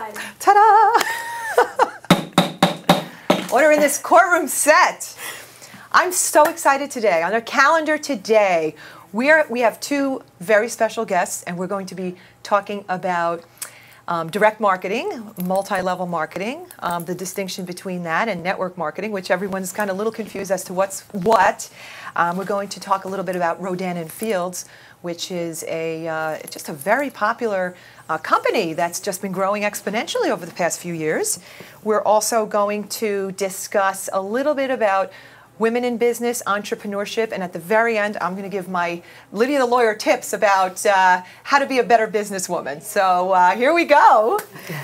excited. Ta-da! Order in this courtroom set. I'm so excited today. On our calendar today, we have two very special guests, and we're going to be talking about direct marketing, multi-level marketing, the distinction between that and network marketing, which everyone's kind of a little confused as to what's what. We're going to talk a little bit about Rodan Fields, which is just a very popular company that's just been growing exponentially over the past few years. We're also going to discuss a little bit about women in business, entrepreneurship, and at the very end, I'm going to give my Lidia the Lawyer tips about how to be a better businesswoman. So here we go.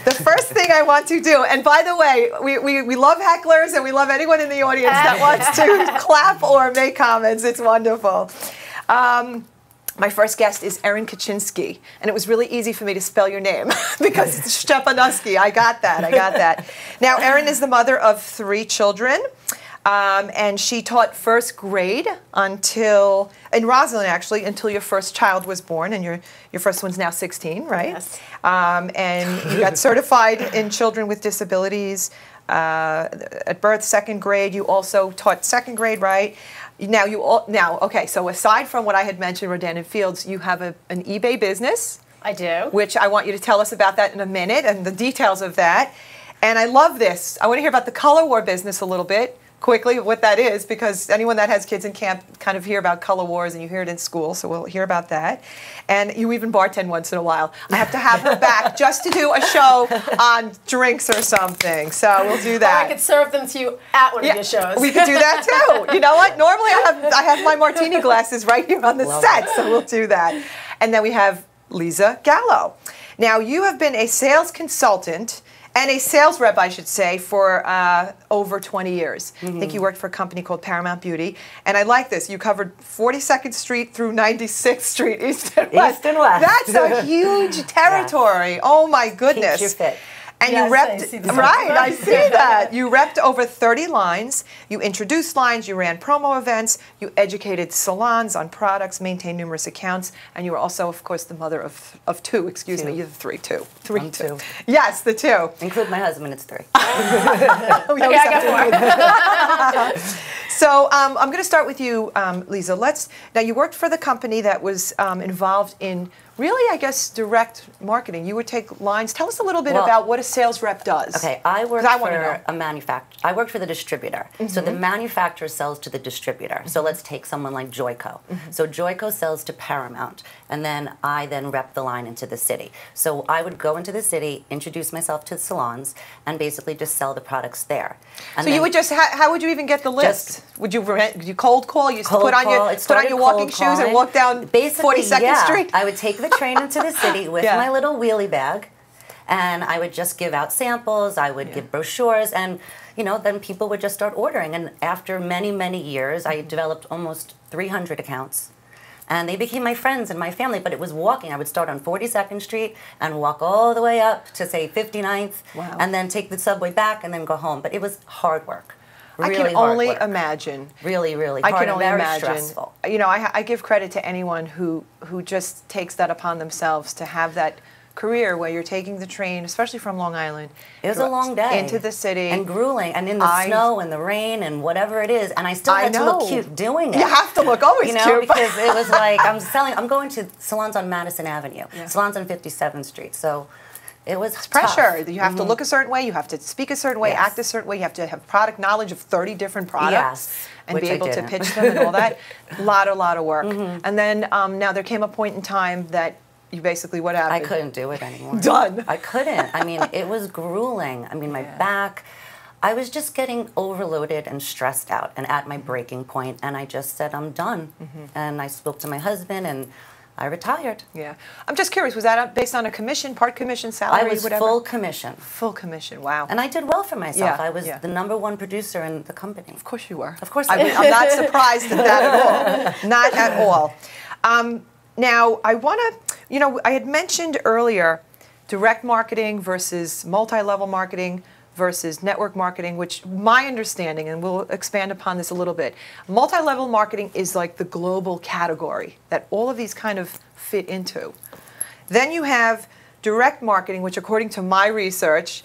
The first thing I want to do, and by the way, we love hecklers and we love anyone in the audience that wants to clap or make comments. It's wonderful. My first guest is Eryn Kaczynski, and it was really easy for me to spell your name because it's Stepanovsky. I got that. Now, Erin is the mother of 3 children. And she taught first grade in Roslyn actually, until your first child was born, and your first one's now 16, right? Yes. And you got certified in children with disabilities at birth, 2nd grade. You also taught 2nd grade, right? Okay, so aside from what I had mentioned, Rodan Fields, you have an eBay business. I do. Which I want you to tell us about that in a minute and the details of that. And I love this. I want to hear about the color war business a little bit. Quickly, what that is, because anyone that has kids in camp kind of hear about color wars, and you hear it in school, so we'll hear about that. And you even bartend once in a while. I have to have her back just to do a show on drinks or something, so we'll do that. Or I could serve them to you at one of your shows. We could do that too. You know what? Normally I have my martini glasses right here on the set, so we'll do that. And then we have Liza Gallo. Now, you have been a sales consultant and a sales rep, I should say, for over 20 years. I think you worked for a company called Paramount Beauty. And I like this. You covered 42nd Street through 96th Street, East and West. East and West. That's a huge territory. Yes. Oh, my goodness. Keeps you fit. And yes, you repped, right, I see that. You repped over 30 lines, you introduced lines, you ran promo events, you educated salons on products, maintained numerous accounts, and you were also, of course, the mother of 2, excuse me, you're the 3, 2. 3, 2. Yes, the 2. Include my husband, it's 3. Okay, I got 4. So I'm going to start with you, Liza. Now, you worked for the company that was involved in really, I guess, direct marketing. You would take lines. Tell us a little bit about what a sales rep does. Okay, I worked for a manufacturer. I worked for the distributor. So the manufacturer sells to the distributor. So let's take someone like Joico. So Joico sells to Paramount, and then I rep the line into the city. So I would go into the city, introduce myself to salons, and basically just sell the products there. And so you would just, how would you even get the list? Would you cold call? You put on your walking shoes and walk down 42nd Street? I would take the train into the city with my little wheelie bag, and I would just give out samples, I would give brochures, and then people would just start ordering. And after many, many years, I developed almost 300 accounts. And they became my friends and my family, but it was walking. I would start on 42nd Street and walk all the way up to, say, 59th, and then take the subway back and then go home. But it was hard work. Really I can only imagine. Really, really hard. I can only imagine. Stressful. I give credit to anyone who just takes that upon themselves to have that career where you're taking the train, especially from Long Island. It was a long day. Into the city. And grueling, and in the snow and the rain and whatever it is. And I still had to look cute doing it. You have to look always cute. Because it was like, I'm going to salons on Madison Avenue, salons on 57th Street. So it was pressure. Tough. You have to look a certain way, you have to speak a certain way, act a certain way, you have to have product knowledge of 30 different products and be able to pitch them and all that. A lot of work. And then now there came a point in time that you basically, what happened? I couldn't do it anymore. Done. I couldn't. I mean, it was grueling. I mean, my back, I was just getting overloaded and stressed out and at my breaking point, and I just said, I'm done. And I spoke to my husband, and I retired. Yeah. I'm just curious, was that based on a commission, part commission, salary, I was whatever? full commission. Full commission, wow. And I did well for myself. I was the #1 producer in the company. Of course you were. Of course I'm not surprised at that at all. Not at all. Now, I want to, I had mentioned earlier direct marketing versus multi-level marketing versus network marketing, which my understanding, and we'll expand upon this a little bit, multi-level marketing is like the global category that all of these kind of fit into. Then you have direct marketing, which according to my research,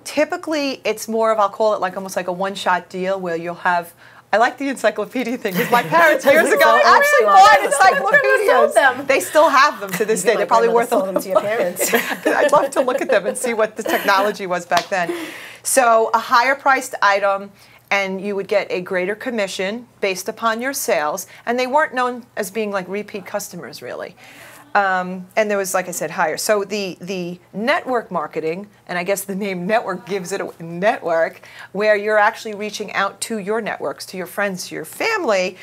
typically it's more of, I'll call it like almost like a one-shot deal where you'll have, I like the encyclopedia thing because my parents years ago actually bought encyclopedias. They still have them to this day. They're probably worth a them to your parents. I'd love to look at them and see what the technology was back then. So a higher priced item, and you would get a greater commission based upon your sales. And they weren't known as being like repeat customers, really. And there was, like I said, higher. So the network marketing, and I guess the name network gives it a network, where you're actually reaching out to your networks, to your friends, to your family,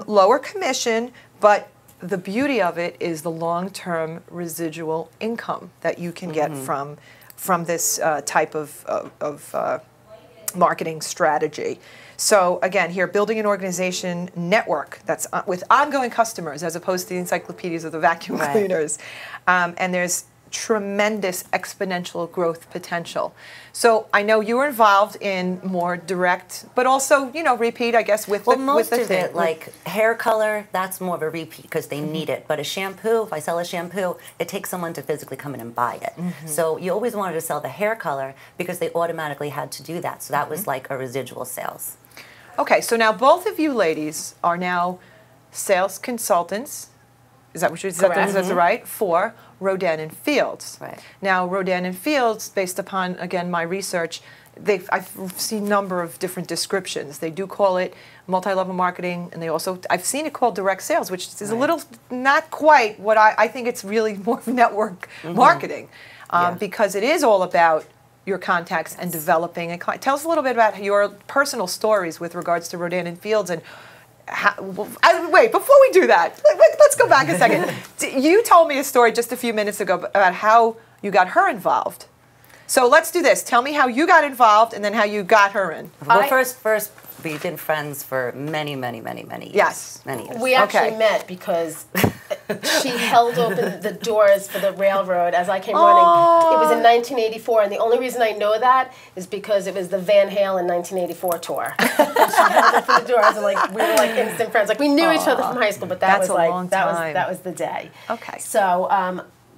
lower commission, but the beauty of it is the long-term residual income that you can get from this type of marketing strategy. So again, here, building an organization network that's with ongoing customers as opposed to the encyclopedias or the vacuum cleaners. And there's tremendous exponential growth potential. So I know you were involved in more direct, but also, you know, repeat, I guess, with most the of it, like hair color, that's more of a repeat because they need it. But a shampoo, if I sell a shampoo, it takes someone to physically come in and buy it. So you always wanted to sell the hair color because they automatically had to do that. So that was like a residual sales. Okay, so now both of you ladies are now sales consultants. Is that what you're saying? That's right, for Rodan Fields. Right. Now, Rodan Fields, based upon, again, my research, I've seen a number of different descriptions. They do call it multi-level marketing, and they also, I've seen it called direct sales, which is a little, not quite what I think it's really more network marketing, because it is all about your contacts and developing a client. Tell us a little bit about your personal stories with regards to Rodan Fields and wait, before we do that, let's go back a second. You told me a story just a few minutes ago about how you got her involved. So let's do this. Tell me how you got involved and then how you got her in. Well, first, we've been friends for many, many, many, many years. Yes. Many years. We actually met because she held open the doors for the railroad as I came running. It was in 1984, and the only reason I know that is because it was the Van Halen 1984 tour. And she held open the doors, and like we were like instant friends. Like we knew each other from high school, but that was like that was the day. Okay. So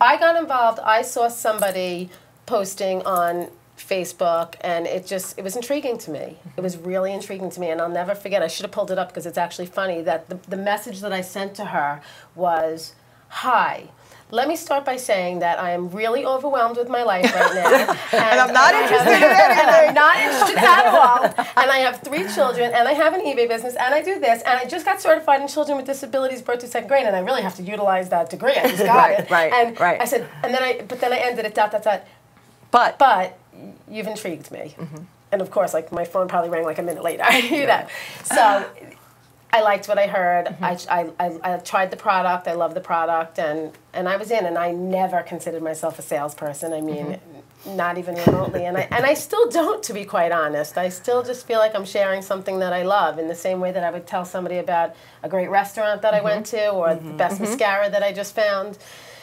I got involved. I saw somebody posting on Facebook, and it was intriguing to me. It was really intriguing to me, and I'll never forget. I should have pulled it up because it's actually funny that the message that I sent to her was, "Hi, let me start by saying that I am really overwhelmed with my life right now, and I'm not interested in anything. And I'm not interested at all. And I have 3 children, and I have an eBay business, and I do this, and I just got certified in children with disabilities, birth to 2nd grade, and I really have to utilize that degree. I just got it. And I said, but then I ended it dot. But you've intrigued me. And of course, like my phone probably rang like a minute later. You know. So I liked what I heard. I tried the product. I loved the product, and I was in. And I never considered myself a salesperson. I mean, not even remotely. And I still don't, to be quite honest. I still just feel like I'm sharing something that I love in the same way that I would tell somebody about a great restaurant that I went to or the best mascara that I just found.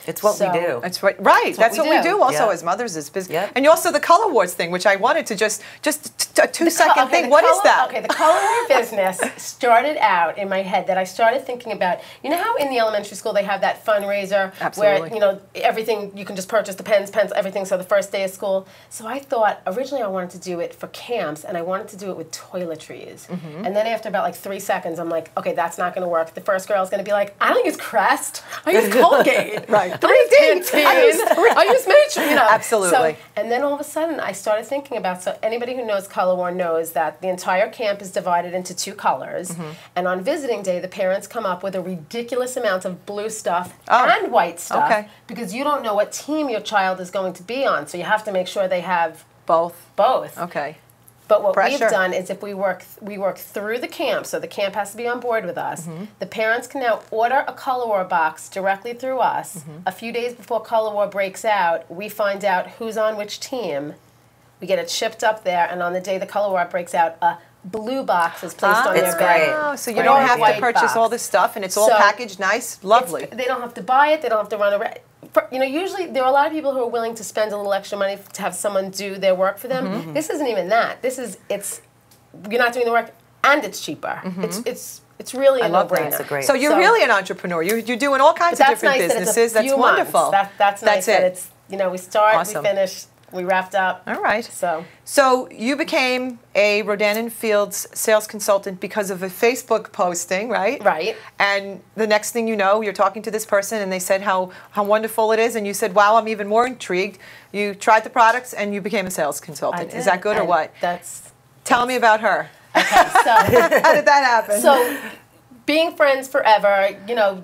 It's what we do. That's right. Right. That's what we do also as mothers is business. And also the color wars thing, which I wanted to just a 2-second thing. What is that? Okay, the color war business started out in my head that I started thinking about, you know how in the elementary school they have that fundraiser where, you know, everything, you can just purchase the pens, everything, so the first day of school. So I thought, originally I wanted to do it for camps, and I wanted to do it with toiletries. And then after about like 3 seconds, I'm like, okay, that's not going to work. The first girl's going to be like, I don't use Crest, I use Colgate. Right. I use Matrix, you know. Absolutely. So, and then all of a sudden, I started thinking about, so anybody who knows color war knows that the entire camp is divided into 2 colors, and on visiting day, the parents come up with a ridiculous amount of blue stuff and white stuff, because you don't know what team your child is going to be on, so you have to make sure they have both. Okay. But what we've done is if we work through the camp, so the camp has to be on board with us, the parents can now order a Color War box directly through us. A few days before Color War breaks out, we find out who's on which team. We get it shipped up there, and on the day the Color War breaks out, a blue box is placed on their bed. Oh, so you don't have to purchase all this stuff, and it's all packaged nice, lovely. They don't have to buy it. They don't have to run around. You know, usually there are a lot of people who are willing to spend a little extra money to have someone do their work for This isn't even that. This is you're not doing the work, and it's cheaper. It's It's really a no-brainer. That's great. So you're really an entrepreneur. You're doing all kinds of different businesses. That's wonderful. That's nice that it's, you know, we start, we finish, we wrapped up. All right. So you became a Rodan Fields sales consultant because of a Facebook posting, right? Right. And the next thing you know, you're talking to this person and they said how wonderful it is, and you said, wow, I'm even more intrigued. You tried the products and you became a sales consultant. Is that good or what? Tell me about her. Okay, so how did that happen? So being friends forever, you know,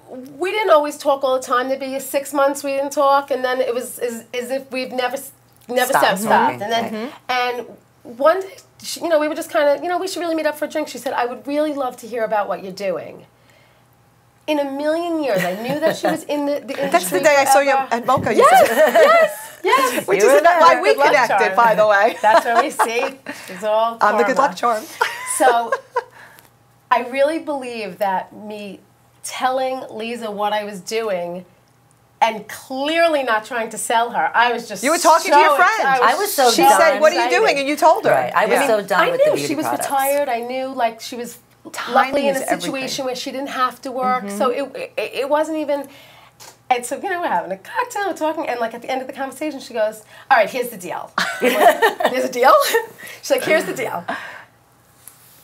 we didn't always talk all the time. There'd be 6 months we didn't talk, and then it was as if we've never stopped. And then and one day, you know, we were just kind of, you know, we should really meet up for a drink. She said, I would really love to hear about what you're doing. In a million years, I knew that she was in the industry. That's the day I saw you at Mocha. Yes. Which is why we connected, by the way. That's where we see. It's all karma. I'm the good luck charm. So I really believe that me telling Liza what I was doing and clearly not trying to sell her, I was just You were talking to your friend. I was so She said, what are you doing? And you told her. Right. I was so done with the beauty she was products. retired. I knew, like, she was luckily in a situation where she didn't have to work. So it wasn't even... And so, you know, we're having a cocktail, we're talking, and like at the end of the conversation, she goes, all right, here's the deal. I'm like, here's a deal? She's like, here's the deal.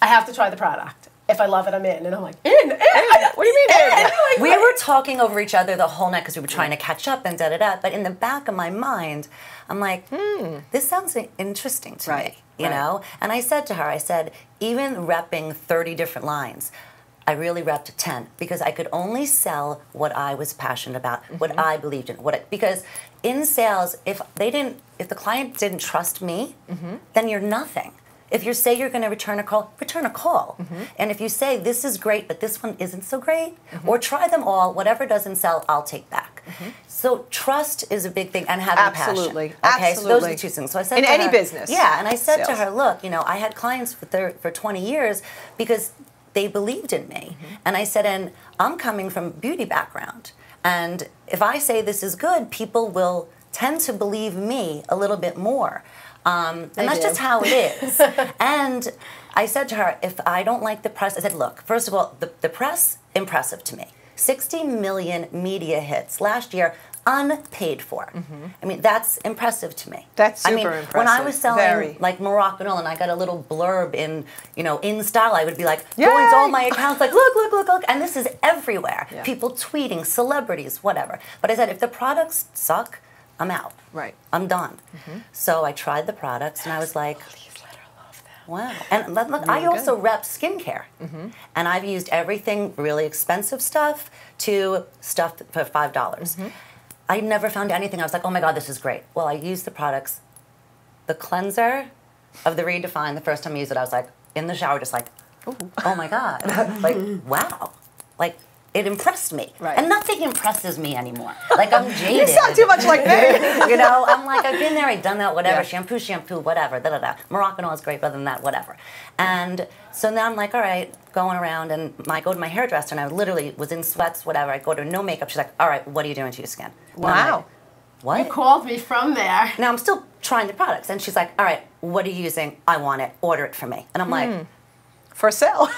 I have to try the product. If I love it, I'm in. And I'm like, in? What do you mean in? Like, we were talking over each other the whole night because we were trying to catch up and da-da-da. But in the back of my mind, I'm like, this sounds interesting to me, you know? And I said to her, I said, even repping 30 different lines, I really repped 10 because I could only sell what I was passionate about, what I believed in. Because in sales, if the client didn't trust me, then you're nothing. If you say you're going to return a call, return a call. And if you say this is great, but this one isn't so great, or try them all, whatever doesn't sell, I'll take back. So trust is a big thing, and having passion. Okay, so those are the two things. So I said in to any her, business. Yeah, and I said to her, look, you know, I had clients for 20 years because they believed in me. And I said, and I'm coming from a beauty background. And if I say this is good, people will tend to believe me a little bit more. And that's just how it is. And I said to her, if I don't like the press, I said, look, first of all, the press, impressive to me. 60 million media hits last year, unpaid for. I mean, that's impressive to me. That's super impressive. When I was selling like Moroccan oil and I got a little blurb in, you know, in style, I would be like, going to all my accounts, like, look, look, look, look. And this is everywhere. People tweeting, celebrities, whatever. But I said, if the products suck, I'm out. I'm done. So I tried the products and I was like, wow. And look, I also rep skincare. And I've used everything, really expensive stuff to stuff for $5. I never found anything. I was like, oh my God, this is great. Well, I used the products. The cleanser of the Redefine, the first time I used it, I was like, in the shower, just like, oh my God. Like, wow. Like, it impressed me. And nothing impresses me anymore. Like, I'm jaded. You sound too much like me. You know, I'm like, I've been there, I've done that, whatever. Shampoo, whatever, da-da-da. Moroccan oil is great, but other than that, whatever. And so now I'm like, all right, going around, and I go to my hairdresser, and I literally was in sweats, whatever. I go to no makeup. She's like, all right, what are you doing to your skin? Wow. Like, what? You called me from there. Now I'm still trying the products. And she's like, all right, what are you using? I want it. Order it for me. And I'm like, for sale.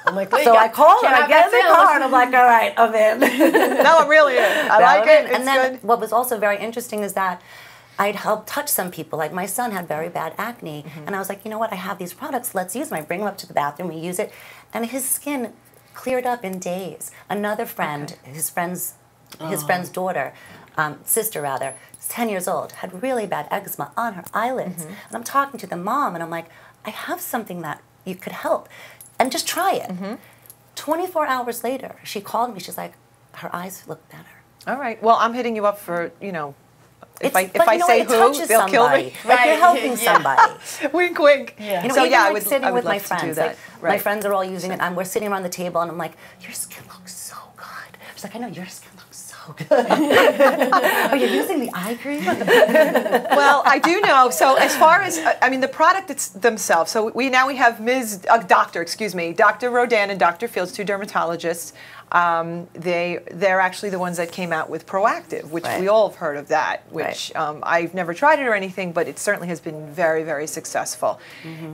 I'm like, so I call her, I get in the car, and I'm like, all right, I'm in. No, I'm really in. I like it. It's and then good. what was also very interesting is that I'd helped touch some people. Like my son had very bad acne, and I was like, you know what? I have these products. Let's use them. I bring him up to the bathroom. We use it, and his skin cleared up in days. Another friend, his friend's daughter, sister rather, 10 years old, had really bad eczema on her eyelids, and I'm talking to the mom, and I'm like, I have something that you could help. And just try it. 24 hours later, she called me. She's like, her eyes look better. All right. Well, I'm hitting you up for, you know, if I you know, say it who, touches they'll somebody. kill me. Like you're helping somebody. Wink, wink. You know, so even yeah, like I would sitting with my friends. Like, my friends are all using it, and we're sitting around the table, and I'm like, your skin looks so good. She's like, I know, your skin looks so good. Are you using the eye cream? Well, I do know. So as far as, I mean, the product themselves. So we have Dr. Rodan and Dr. Fields, two dermatologists. They're actually the ones that came out with Proactive, which we all have heard of that, which I've never tried it or anything, but it certainly has been very, very successful.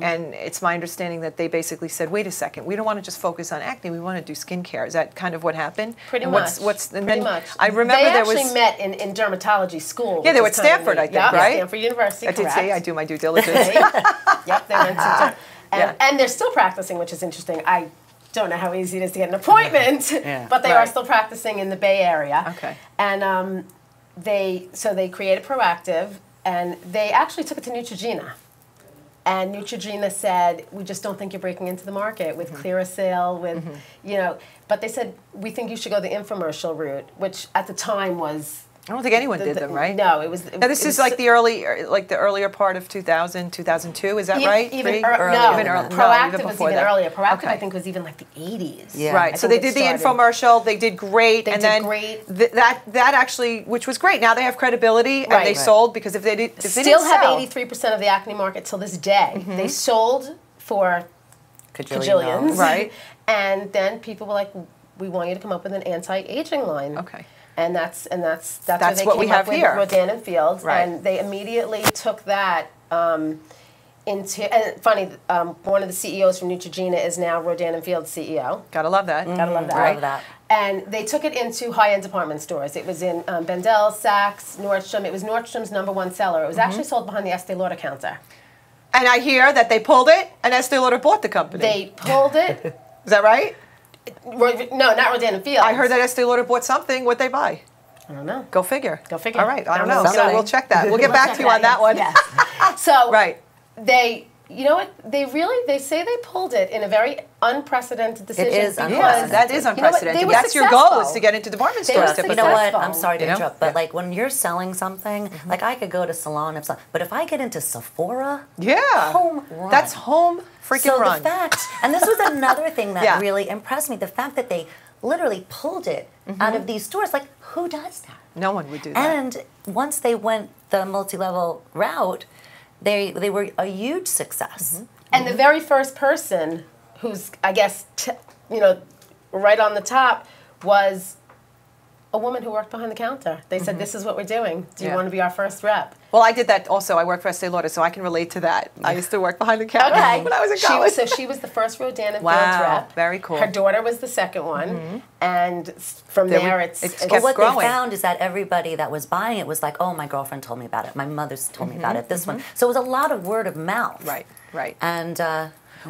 And it's my understanding that they basically said, wait a second, we don't want to just focus on acne, we want to do skincare. Is that kind of what happened? Pretty much. Pretty much. I remember they there was... They actually met in dermatology school. Yeah, they were at Stanford, I think, right? Stanford University, I did say I do my due diligence. Yep, they went to and they're still practicing, which is interesting. I don't know how easy it is to get an appointment, but they are still practicing in the Bay Area. Okay. And they created Proactive, and they actually took it to Neutrogena. And Neutrogena said, we just don't think you're breaking into the market with Clearasil, with, but they said, we think you should go the infomercial route, which at the time was... I don't think anyone did them, right? No, it was... Now, this is like the earlier part of 2000, 2002, is that right? Even Proactive was even earlier. Proactive, I think, was even like the 80s. Yeah. Right, so they did the infomercial, they did great, and then that actually, which was great. Now they have credibility, and they sold, because if they didn't still have 83% of the acne market till this day. They sold for Kajillions. Right. And then people were like, we want you to come up with an anti-aging line. Okay. And that's where they came up with Rodan Fields, and they immediately took that into. And funny, one of the CEOs from Neutrogena is now Rodan Fields CEO. Gotta love that. Gotta love that. Right? Love that. And they took it into high-end department stores. It was in Bendel, Saks, Nordstrom. It was Nordstrom's #1 seller. It was actually sold behind the Estee Lauder counter. And I hear that they pulled it, and Estee Lauder bought the company. They pulled it. Is that right? No, not Rodan Fields. I heard that Estee Lauder bought something. What'd they buy? I don't know. Go figure. Go figure. All right, I don't know. So we'll check that. We'll get back to you on that one. Yes. So they, you know what? They say they pulled it in a very unprecedented decision. It is because that is unprecedented. That's your goal, is to get into department stores. You know what? I'm sorry to interrupt, but like when you're selling something, like I could go to salon, but if I get into Sephora, home run. That's home freaking run. So the fact, and this was another thing that really impressed me, the fact that they literally pulled it out of these stores. Like, who does that? No one would do that. And once they went the multi-level route, they were a huge success. And the very first person who's, I guess, right on the top was a woman who worked behind the counter. They said, this is what we're doing. Do you want to be our first rep? Well, I did that also. I worked for Estee Lauder, so I can relate to that. I used to work behind the counter when I was in college. She was the first Rodan Fields rep. Very cool. Her daughter was the second one. And from there, it's kept what growing. They found is that everybody that was buying it was like, oh, my girlfriend told me about it. My mother's told me about it. This one. So it was a lot of word of mouth. Right. And...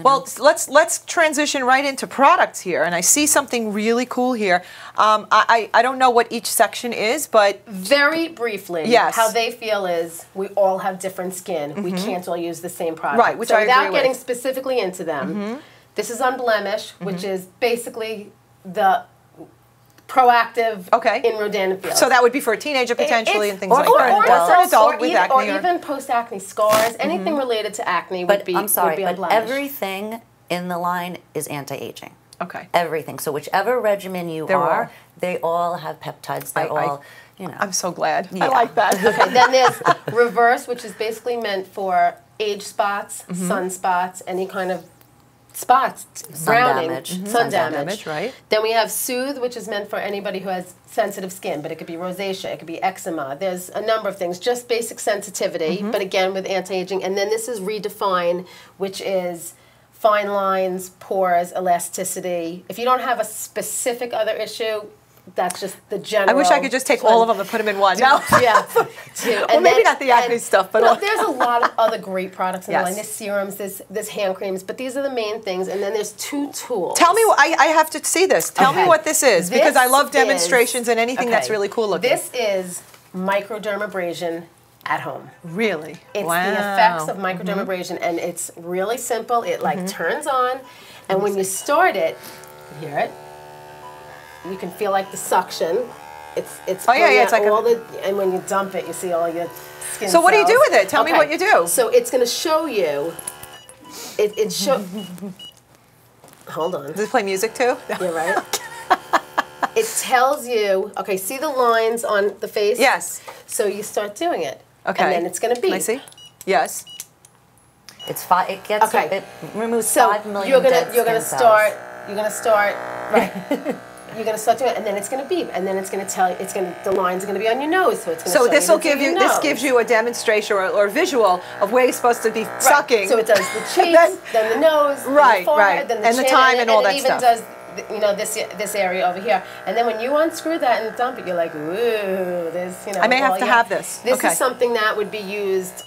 well, let's transition right into products here, and I see something really cool here. I don't know what each section is, but very briefly, how they feel is we all have different skin. We can't all use the same product. Right, which I agree without getting specifically into them, this is Unblemished, which is basically the Proactive in Rodan Fields. So that would be for a teenager potentially and things like that. Or an adult with acne. Or even post-acne scars. Anything related to acne would be Unblemished. But everything in the line is anti-aging. Okay. Everything. So whichever regimen you are, they all have peptides. They're all, I'm so glad. I like that. Okay, then there's Reverse, which is basically meant for age spots, sunspots, any kind of spots, browning, sun damage, right? Then we have Soothe, which is meant for anybody who has sensitive skin, but it could be rosacea, it could be eczema. There's a number of things, just basic sensitivity, but again with anti-aging. And then this is Redefine, which is fine lines, pores, elasticity. If you don't have a specific other issue, that's just the general. I wish I could just take all of them and put them in one. No. Yeah. Well, maybe not the acne stuff, but... Well, there's a lot of other great products in the line. There's serums, there's hand creams, but these are the main things. And then there's 2 tools. Tell me, I have to see this. Tell me what this is, because I love demonstrations and anything that's really cool looking. This is microdermabrasion at home. Really? It's the effects of microdermabrasion, and it's really simple. It turns on, and when you start it, you hear it. You can feel like the suction. It's it's like and when you dump it, you see all your skin. So what do you do with it? Tell me what you do. So it's going to show you. Hold on. Does it play music too? You're right. It tells you. Okay, see the lines on the face? Yes. So you start doing it. Okay. And then it's going to beep. Can I see? Yes. It's it removes 5 million you're gonna start right. you're going to start doing it, and then it's going to beep, and then it's going to tell you, the line's going to be on your nose, so it's going to So this will give you, this gives you a demonstration or visual of where you're supposed to be sucking. So it does the cheeks, then the nose, then the forehead, then the chin, the time and all that stuff. And it even does, this area over here. And then when you unscrew that and dump it, you're like, ooh, there's, I may have to have this. This is something that would be used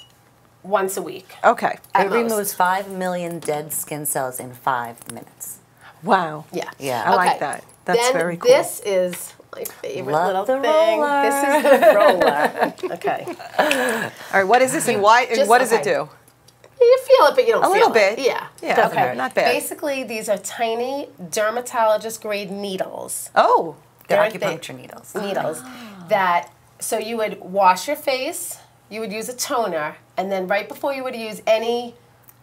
once a week. Okay. It removes 5 million dead skin cells in 5 minutes. Wow. Yeah. Yeah. I like that. That's very cool. This is my favorite little thing. Roller. This is the roller. Okay. All right, what is this and why? And what does it do? You feel it, but you don't feel it. A little bit. Yeah. Yeah, doesn't hurt. Not bad. Basically, these are tiny dermatologist-grade needles. Oh. They're acupuncture needles. Needles that, so you would wash your face, you would use a toner, and then right before you would use any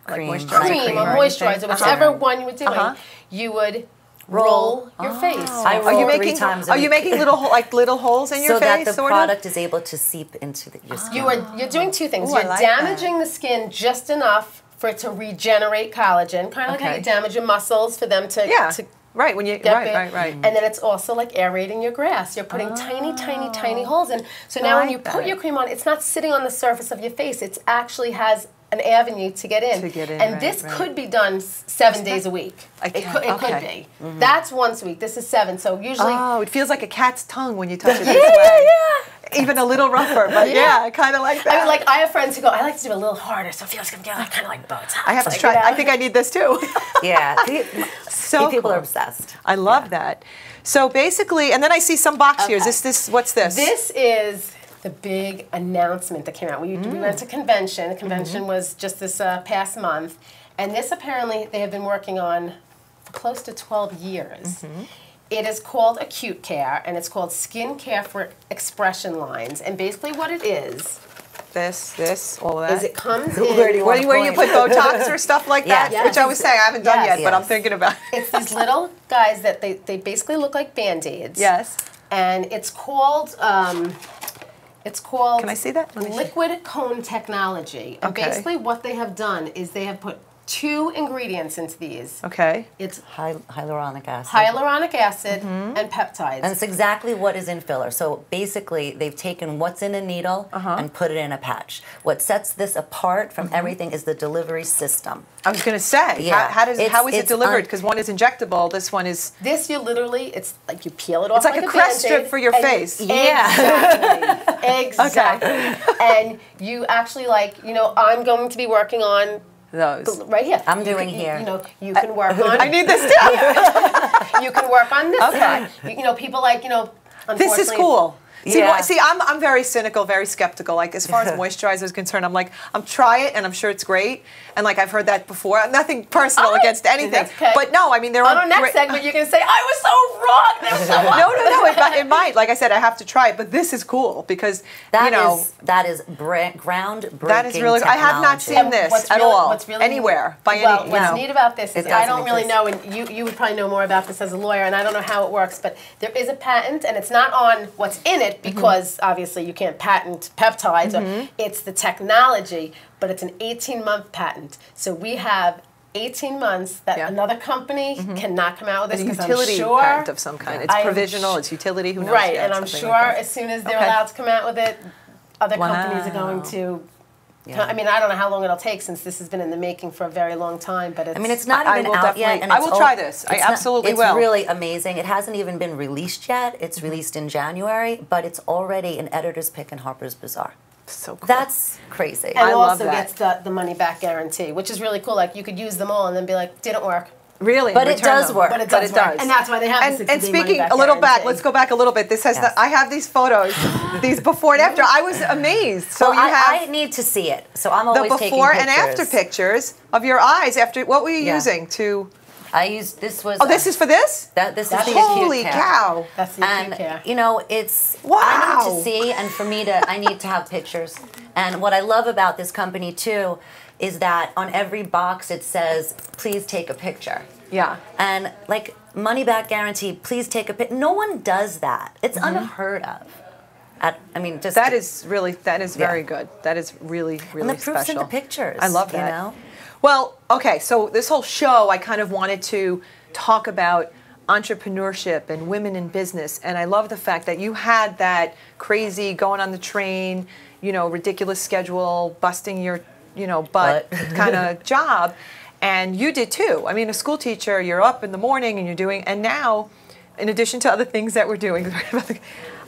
Cream or moisturizer, whichever one you were doing, you would roll your face. I roll 3 times a week. Are you making little holes in your face? So that the product is able to seep into your skin. You're doing 2 things. Ooh, You're like damaging the skin just enough for it to regenerate collagen, kind of like how you damage your muscles for them to right, when you right. And then it's also like aerating your grass. You're putting tiny holes in. So now when you put your cream on, it's not sitting on the surface of your face. It actually has an avenue to get in. And this could be done 7 days a week. It could be. Mm-hmm. That's once a week. This is 7. So usually. Oh, it feels like a cat's tongue when you touch it this way. Yeah. Even a little rougher, but I kind of like that. I mean, I have friends who go, I like to do it a little harder, so it feels kind of like Botox. I have to try. I think I need this too. Yeah. So people are obsessed. I love that. So basically, and then I see some box here. Is this? What's this? This is the big announcement that came out. We went to convention. The convention was just this past month. And this apparently they have been working on for close to 12 years. It is called Acute Care, and it's called Skin Care for Expression Lines. And basically what it is... all of that? Is it comes in... Where you put Botox or stuff like that? Yes. Which I was saying I haven't done yet, but I'm thinking about it. It's these little guys that they basically look like Band-Aids. Yes. And it's called... Can I see that? Liquid cone technology. And basically what they have done is they have put 2 ingredients into these. Okay. It's hyaluronic acid. Hyaluronic acid and peptides. And it's exactly what is in filler. So basically, they've taken what's in a needle and put it in a patch. What sets this apart from everything is the delivery system. I was going to say, how is it delivered? Because one is injectable, this one is... This you literally, it's like you peel it off. It's like a crest strip for your face. Exactly. And you actually I'm going to be working on those. Right here. I'm doing here. You can work on... I need this too. You can work on this side. People unfortunately... This is cool. See, I'm very cynical, very skeptical. Like, as far as moisturizer is concerned, I'm like, try it, and I'm sure it's great. And, like, I've heard that before. Nothing personal against anything. Okay. But, no, I mean, there are... On our next segment, you're going to say, I was so wrong. There was No, it might. Like I said, I have to try it. But this is cool because, that is groundbreaking That is really... I have not seen this at all, anywhere, by any... What's neat about this is I don't really know, and you would probably know more about this as a lawyer, and I don't know how it works, but there is a patent, and it's not on what's in it, because obviously you can't patent peptides. It's the technology, but it's an 18-month patent. So we have 18 months that another company cannot come out with this. A utility patent of some kind. It's provisional, it's utility, who knows? Right, and I'm sure as soon as they're allowed to come out with it, other companies are going to... I mean, I don't know how long it'll take since this has been in the making for a very long time, but it's... I mean, it's not even out yet. And I will try this. I absolutely will. It's really amazing. It hasn't even been released yet. It's released in January, but it's already an editor's pick in Harper's Bazaar. So cool. That's crazy. And it also gets the money-back guarantee, which is really cool. Like, you could use them all and then be like, didn't work. Really? But it does work. But it does. And that's why they have the 60-day And speaking money-back a little guarantee. back, let's go back a little bit. This has I have these photos, these before and after. I was amazed. So I need to see it. So I'm always taking pictures. The before and after pictures of your eyes after. What were you using to? I used this was. Oh, this is for this? This is the holy Acute Care. Cow! That's the Acute Care. It's wow. I need to see, and for me to, I need to have pictures. And what I love about this company too is that on every box it says, "Please take a picture." Yeah. And like money back guarantee, please take a picture. No one does that. It's unheard of. That is very good. That is really, really and the proof's special. in the pictures. I love that. You know? Well, okay, so this whole show, I kind of wanted to talk about entrepreneurship and women in business. And I love the fact that you had that crazy going on the train, you know, ridiculous schedule, busting your, you know, butt kind of job. And you did too. I mean, a school teacher, you're up in the morning and you're doing, and now, in addition to other things that we're doing,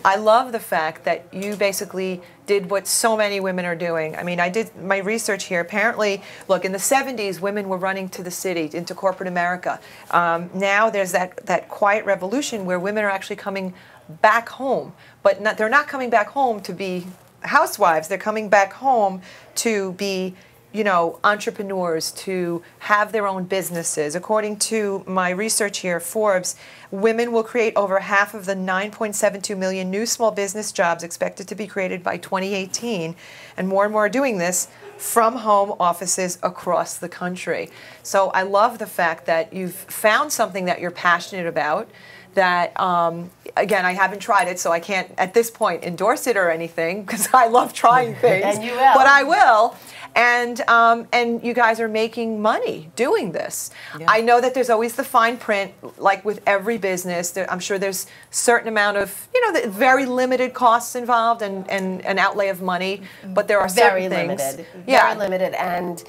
I love the fact that you basically did what so many women are doing. I mean, I did my research here. Apparently, look, in the 70s, women were running to the city, into corporate America. Now there's that quiet revolution where women are actually coming back home. But they're not coming back home to be housewives. They're coming back home to be, you know, entrepreneurs, to have their own businesses. According to my research here, Forbes, women will create over half of the 9.72 million new small business jobs expected to be created by 2018, and more are doing this from home offices across the country. So I love the fact that you've found something that you're passionate about, that, again, I haven't tried it, so I can't, at this point, endorse it or anything, because I love trying things. And you will. But I will. And you guys are making money doing this. Yeah. I know that there's always the fine print, like with every business. I'm sure there's a certain amount of, you know, very limited costs involved and an outlay of money, but there are certain things. Very limited. And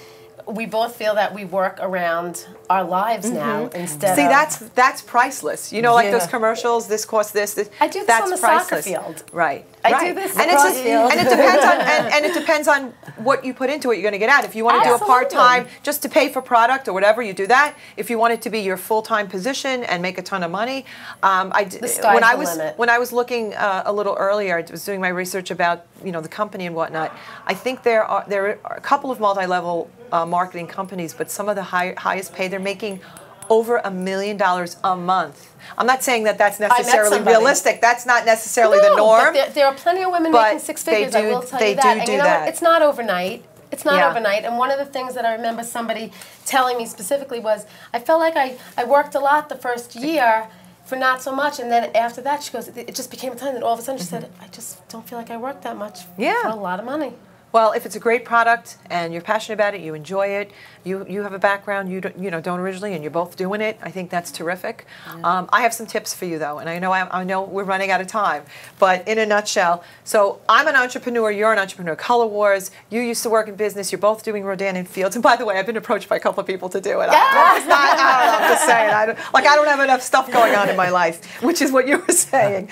we both feel that we work around our lives now instead of... that's priceless. You know, like those commercials, this costs this. I do this on the soccer field. Right. I do this and it depends on what you put into it, you're going to get out. If you want to do a part-time just to pay for product or whatever, you do that. If you want it to be your full-time position and make a ton of money, when I was looking a little earlier, I was doing my research about, you know, the company and whatnot. I think there are a couple of multi-level marketing companies, but some of the highest paid, they're making over $1 million a month. I'm not saying that that's necessarily realistic. That's not necessarily the norm. But there are plenty of women making six figures. I will tell you that. And you know what? It's not overnight. It's not overnight. And one of the things that I remember somebody telling me specifically was, I felt like I worked a lot the first year for not so much, and then after that, she goes, it just became a time that all of a sudden she said, I just don't feel like I worked that much for a lot of money. Well, if it's a great product and you're passionate about it, you enjoy it, you have a background, you don't originally, and you're both doing it, I think that's terrific. Yeah. I have some tips for you though, and I know we're running out of time, but in a nutshell, so I'm an entrepreneur, you're an entrepreneur. Color Wars, you used to work in business, you're both doing Rodan Fields, and by the way, I've been approached by a couple of people to do it. I don't know, I'm just saying, I don't have enough stuff going on in my life, which is what you were saying.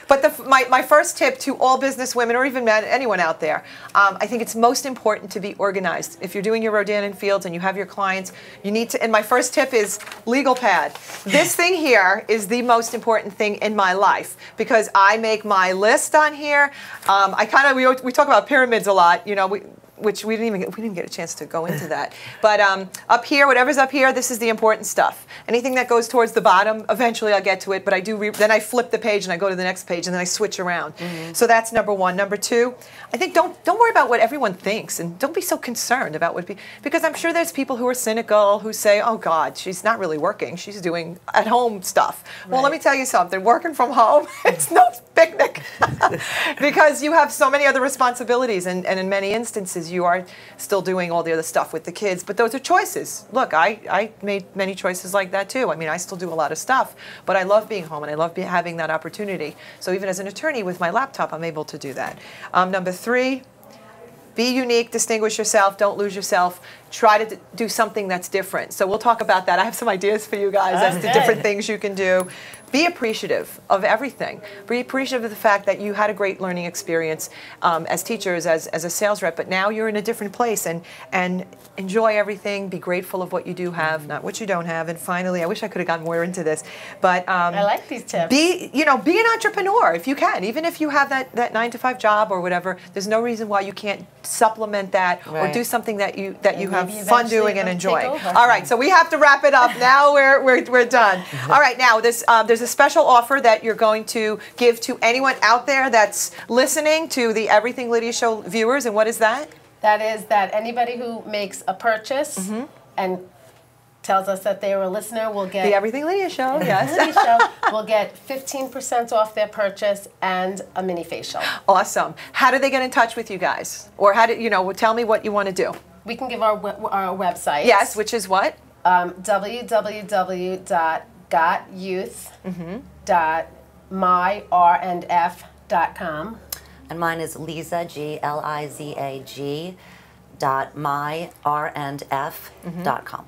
But my first tip to all business women, or even men, anyone out there, I think it's most important to be organized. If you're doing your Rodan Fields and you have your clients, you need to, and my first tip is legal pad. This thing here is the most important thing in my life, because I make my list on here. We talk about pyramids a lot, you know, which we didn't get a chance to go into that. But up here, whatever's up here, this is the important stuff. Anything that goes towards the bottom, eventually I'll get to it, but I do, then I flip the page and I go to the next page and then I switch around. So that's number one. Number two, I think don't worry about what everyone thinks, and don't be so concerned about what people, because I'm sure there's people who are cynical who say, oh God, she's not really working, she's doing at-home stuff. Right. Well, let me tell you something, working from home, it's no picnic, because you have so many other responsibilities, and in many instances you are still doing all the other stuff with the kids, but those are choices. Look, I made many choices like that too. I mean, I still do a lot of stuff, but I love being home and I love having that opportunity. So even as an attorney with my laptop, I'm able to do that. Number three, be unique, distinguish yourself, don't lose yourself. Try to do something that's different. So we'll talk about that. I have some ideas for you guys as to different things you can do. Be appreciative of everything. Be appreciative of the fact that you had a great learning experience as teachers, as a sales rep, but now you're in a different place, and enjoy everything. Be grateful of what you do have, not what you don't have. And finally, I wish I could have gotten more into this, but I like these tips. Be an entrepreneur if you can. Even if you have that 9-to-5 job or whatever, there's no reason why you can't supplement that or do something that you have fun doing and enjoying. All right, so we have to wrap it up. Now we're done. All right, now there's a special offer that you're going to give to anyone out there that's listening to the Everything Lydia Show viewers, and what is that? That is that anybody who makes a purchase and tells us that they were a listener will get... The Everything Lydia Show, yes. Lydia Show will get 15% off their purchase and a mini facial. Awesome. How do they get in touch with you guys? Or how do tell me what you want to do. We can give our website. Yes, which is what? www.gallo, gotyouth.myrndf.com. And mine is Liza, Glizag, .myrndf.com.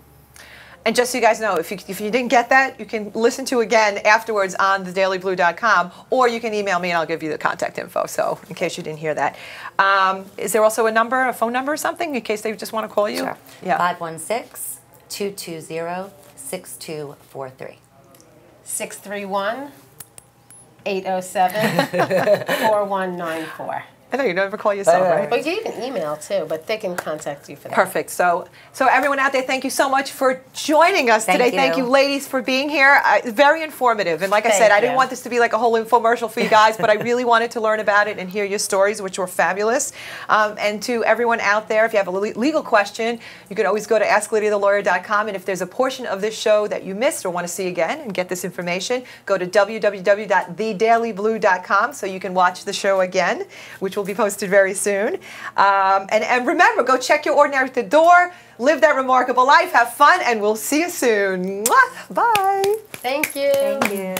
And just so you guys know, if you didn't get that, you can listen to again afterwards on thedailyblue.com, or you can email me and I'll give you the contact info, so in case you didn't hear that. Is there also a phone number or something, in case they just want to call you? Sure. Yeah. 516-220-6243. 631-807-4194. I know you never call yourself, right? But you can email too, but they can contact you for that. Perfect. So everyone out there, thank you so much for joining us today. Thank you, ladies, for being here. Very informative. And like I said, I didn't want this to be like a whole infomercial for you guys, but I really wanted to learn about it and hear your stories, which were fabulous. And to everyone out there, if you have a legal question, you can always go to asklydiathelawyer.com. And if there's a portion of this show that you missed or want to see again and get this information, go to www.thedailyblue.com so you can watch the show again, which will be posted very soon. And remember, go check your ordinary at the door, live that remarkable life, have fun, and we'll see you soon. Mwah! Bye. Thank you. Thank you.